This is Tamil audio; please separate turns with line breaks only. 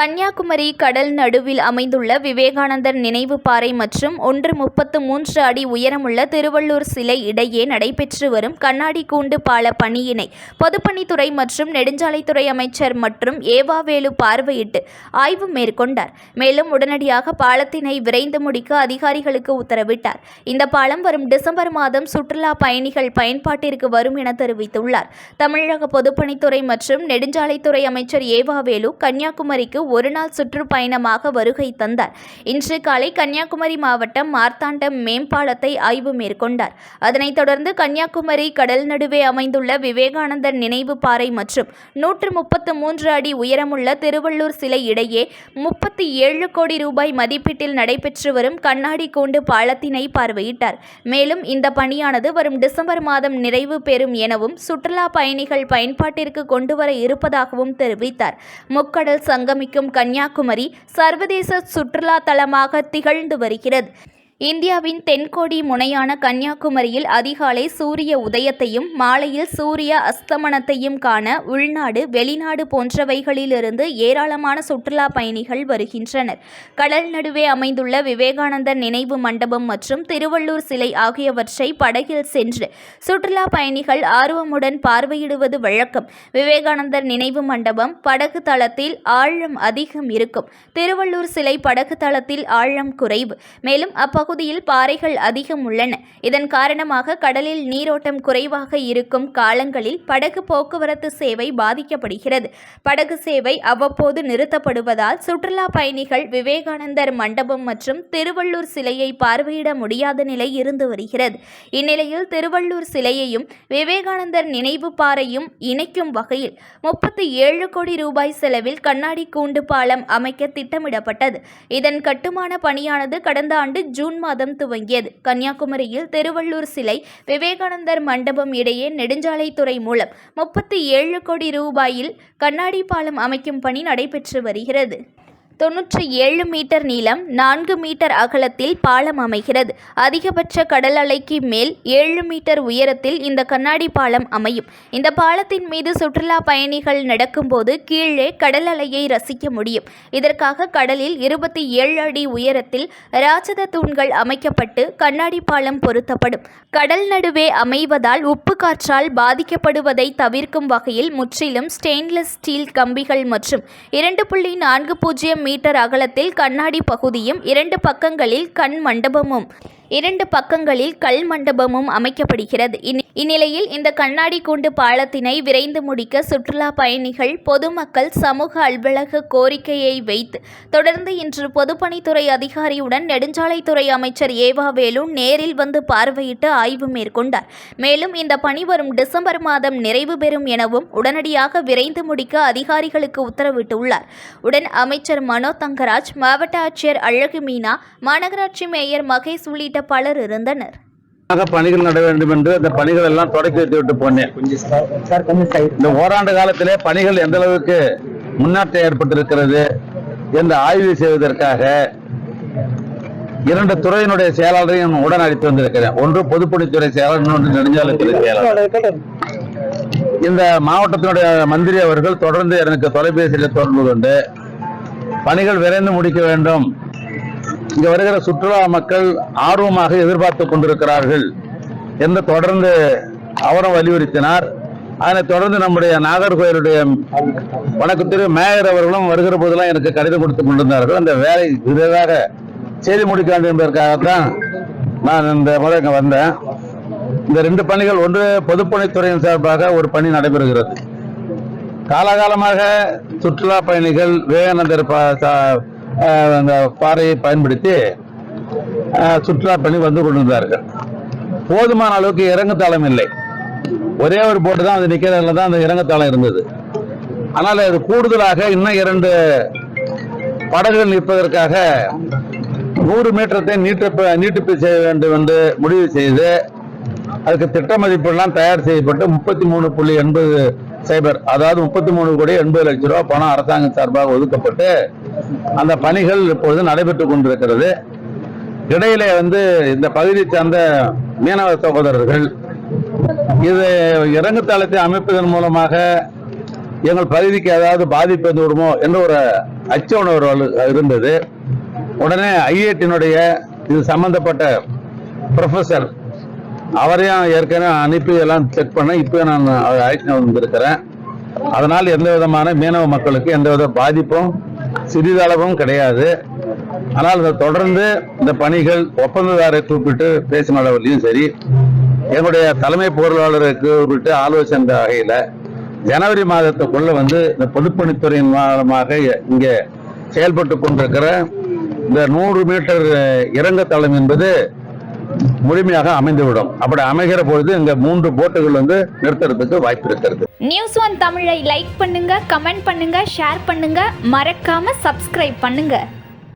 கன்னியாகுமரி கடல் நடுவில் அமைந்துள்ள விவேகானந்தர் நினைவு பாறை மற்றும் 1.33 அடி உயரமுள்ள திருவள்ளூர் சிலை இடையே நடைபெற்று வரும் கண்ணாடி கூண்டு பால பணியினை பொதுப்பணித்துறை மற்றும் நெடுஞ்சாலைத்துறை அமைச்சர் மற்றும் ஏவாவேலு பார்வையிட்டு ஆய்வு மேற்கொண்டார். மேலும் உடனடியாக பாலத்தினை விரைந்து முடிக்க அதிகாரிகளுக்கு உத்தரவிட்டார். இந்த பாலம் வரும் டிசம்பர் மாதம் சுற்றுலா பயணிகள் பயன்பாட்டிற்கு வரும் என தெரிவித்துள்ளார். தமிழக பொதுப்பணித்துறை மற்றும் நெடுஞ்சாலைத்துறை அமைச்சர் ஏவாவேலு கன்னியாகுமரிக்கு ஒருநாள் சுற்றுப்பயணமாக வருகை தந்தார். இன்று காலை கன்னியாகுமரி மாவட்டம் மார்த்தாண்டம் மேம்பாலத்தை ஆய்வு மேற்கொண்டார். அதனைத் தொடர்ந்து கன்னியாகுமரி கடல் நடுவே அமைந்துள்ள விவேகானந்தர் நினைவு பாறை மற்றும் 133 அடி உயரமுள்ள திருவள்ளூர் சிலை இடையே 37 கோடி ரூபாய் மதிப்பீட்டில் நடைபெற்று வரும் கண்ணாடி கூண்டு பாலத்தினை பார்வையிட்டார். மேலும் இந்த பணியானது வரும் டிசம்பர் மாதம் நிறைவு பெறும் எனவும் சுற்றுலா பயணிகள் பயன்பாட்டிற்கு கொண்டுவர இருப்பதாகவும் தெரிவித்தார். முக்கடல் சங்கமிக்கும் கன்னியாகுமரி சர்வதேச சுற்றுலா தலமாக திகழ்ந்து வருகிறது. இந்தியாவின் தென்கோடி முனையான கன்னியாகுமரியில் அதிகாலை சூரிய உதயத்தையும் மாலையில் சூரிய அஸ்தமனத்தையும் காண உள்நாடு வெளிநாடு போன்றவைகளிலிருந்து ஏராளமான சுற்றுலா பயணிகள் வருகின்றனர். கடல் நடுவே அமைந்துள்ள விவேகானந்தர் நினைவு மண்டபம் மற்றும் திருவள்ளூர் சிலை ஆகியவற்றை படகில் சென்று சுற்றுலா பயணிகள் ஆர்வமுடன் பார்வையிடுவது வழக்கம். விவேகானந்தர் நினைவு மண்டபம் படகு தளத்தில் ஆழம் அதிகம் இருக்கும். திருவள்ளூர் சிலை படகு தளத்தில் ஆழம் குறைவு. மேலும் அப்பகுதியில் பாறைகள் அதிகம் உள்ளன. இதன் காரணமாக கடலில் நீரோட்டம் குறைவாக இருக்கும் காலங்களில் படகு போக்குவரத்து சேவை பாதிக்கப்படுகிறது. படகு சேவை அவ்வப்போது நிறுத்தப்படுவதால் சுற்றுலா பயணிகள் விவேகானந்தர் மண்டபம் மற்றும் திருவள்ளூர் சிலையை பார்வையிட முடியாத நிலை இருந்து வருகிறது. இந்நிலையில் திருவள்ளூர் சிலையையும் விவேகானந்தர் நினைவு பாறையும் இணைக்கும் வகையில் 37 கோடி ரூபாய் செலவில் கண்ணாடி கூண்டு பாலம் அமைக்க திட்டமிடப்பட்டது. இதன் கட்டுமான பணியானது கடந்த ஆண்டு ஜூன் மாதம் துவங்கியது. கன்னியாகுமரியில் திருவள்ளூர் சிலை விவேகானந்தர் மண்டபம் இடையே நெடுஞ்சாலைத்துறை மூலம் 37 கோடி ரூபாயில் கண்ணாடி பாலம் அமைக்கும் பணி நடைபெற்று வருகிறது. 97 மீட்டர் நீளம் 4 மீட்டர் அகலத்தில் பாலம் அமைகிறது. அதிகபட்ச கடல் அலைக்கு மேல் 7 மீட்டர் உயரத்தில் இந்த கண்ணாடி பாலம் அமையும். இந்த பாலத்தின் மீது சுற்றுலா பயணிகள் நடக்கும்போது கீழே கடல் அலையை ரசிக்க முடியும். இதற்காக கடலில் 27 அடி உயரத்தில் ராட்சத தூண்கள் அமைக்கப்பட்டு கண்ணாடி பாலம் பொருத்தப்படும். கடல் நடுவே அமைவதால் உப்பு காற்றால் பாதிக்கப்படுவதை தவிர்க்கும் வகையில் முற்றிலும் ஸ்டெயின்லெஸ் ஸ்டீல் கம்பிகள் மற்றும் 2.40 மீட்டர் அகலத்தில் கண்ணாடி பகுதியும் 2 பக்கங்களில் கல் மண்டபமும் அமைக்கப்படுகிறது. இந்நிலையில் இந்த கண்ணாடி கூண்டு பாலத்தினை விரைந்து முடிக்க சுற்றுலா பயணிகள் பொதுமக்கள் சமூக அலுவலக கோரிக்கையை வைத்து தொடர்ந்து இன்று பொதுப்பணித்துறை அதிகாரியுடன் நெடுஞ்சாலைத்துறை அமைச்சர் ஏவாவேலு நேரில் வந்து பார்வையிட்டு ஆய்வு மேற்கொண்டார். மேலும் இந்த பணி வரும் டிசம்பர் மாதம் நிறைவு பெறும் எனவும் உடனடியாக விரைந்து முடிக்க அதிகாரிகளுக்கு உத்தரவிட்டுள்ளார். உடன் அமைச்சர் மனோ தங்கராஜ், மாவட்ட ஆட்சியர் அழகு மீனா, மாநகராட்சி மேயர் மகேஷ் உள்ளிட்ட பலர் இருந்தனர்.
பணிகள் நட வேண்டும் என்று அந்த பணிகள் எல்லாம் தொடக்கி வைத்துவிட்டு போனேன். இந்த ஓராண்டு காலத்திலே பணிகள் எந்த அளவுக்கு முன்னேற்றம் ஏற்பட்டிருக்கிறது என்று ஆய்வு செய்வதற்காக 2 துறையினுடைய செயலாளரையும் உடன் அழைத்து வந்திருக்கிறேன். ஒன்று பொதுப்பணித்துறை செயலாளர், இன்னொன்று நெடுஞ்சாலைத்துறை செயலாளர். இந்த மாவட்டத்தினுடைய மந்திரி அவர்கள் தொடர்ந்து எனக்கு தொலைபேசியில் தொடர்பு கொண்டு பணிகள் விரைந்து முடிக்க வேண்டும், இங்க வருகிற சுற்றுலா மக்கள் ஆர்வமாக எதிர்பார்த்து கொண்டிருக்கிறார்கள் என்று தொடர்ந்து அவரும் வலியுறுத்தினார். அதனைத் தொடர்ந்து நம்முடைய நாகர்கோயிலுடைய வணக்கத்திற்கு மேயர் அவர்களும் வருகிற போதெல்லாம் எனக்கு கடிதம் கொடுத்து கொண்டிருந்தார்கள். அந்த வேலை விரைவாக செய்து முடிக்க வேண்டும் என்பதற்காகத்தான் நான் இந்த முறை இங்க வந்தேன். இந்த 2 பணிகள், ஒன்று பொதுப்பணித்துறையின் சார்பாக ஒரு பணி நடைபெறுகிறது. காலகாலமாக சுற்றுலா பயணிகள் விவேகானந்தர் அந்த பாறையை பயன்படுத்தி சுற்றுலா பணி வந்து கொண்டிருந்தார்கள். போதுமான அளவுக்கு இறங்குத்தளம் இல்லை. ஒரே ஒரு போட்டு தான் அது நிக்கிறதுல தான் அந்த இறங்குத்தளம் இருந்தது. ஆனால் அது கூடுதலாக இன்னும் 2 படகுகள் நிற்பதற்காக 100 மீட்டரத்தை நீட்டிப்பு செய்ய வேண்டும் என்று முடிவு செய்து அதுக்கு திட்ட மதிப்பெல்லாம் தயார் செய்யப்பட்டு 33.80 அதாவது 33 கோடி 80 லட்சம் ரூபாய் பணம் அரசாங்கம் சார்பாக ஒதுக்கப்பட்டு அந்த பணிகள் இப்பொழுது நடைபெற்றுக் கொண்டிருக்கிறது. இடையிலே இந்த பகுதியை சார்ந்த மீனவ சகோதரர்கள் இது இறங்குத்தளத்தை அமைப்பதன் மூலமாக எங்கள் பகுதிக்கு ஏதாவது பாதிப்பு வந்து விடுமோ என்ற ஒரு அச்ச உணர்வு இருந்தது. உடனே ஐஐடியினுடைய இது சம்பந்தப்பட்ட ப்ரொஃபஸர் அவரையும் ஏற்கனவே அனுப்பி எல்லாம் செக் பண்ண இப்போ நான் அழைத்து வந்திருக்கிறேன். அதனால் எந்த விதமான மீனவ மக்களுக்கு எந்தவித பாதிப்பும் சிறிதளவும் கிடையாது. ஆனால் இதை தொடர்ந்து இந்த பணிகள் ஒப்பந்ததாரை கூப்பிட்டு பேசின அளவிலையும் சரி, எங்களுடைய தலைமை பொருளாளரை கூப்பிட்டு ஆலோசனை வகையில் ஜனவரி மாதத்துக்குள்ள வந்து இந்த பொதுப்பணித்துறையின் மூலமாக இங்கே செயல்பட்டு கொண்டிருக்கிற இந்த 100 மீட்டர் இறங்கத்தளம் என்பது முழுமையாக அமைந்துவிடும். அப்படி அமைகிற பொழுது இங்க 3 போட்டுகள் வந்து நிறுத்துறதுக்கு வாய்ப்பு இருக்கிறது.
நியூஸ் ஒன் தமிழை லைக் பண்ணுங்க, கமெண்ட் பண்ணுங்க, ஷேர் பண்ணுங்க, மறக்காம சப்ஸ்கிரைப் பண்ணுங்க.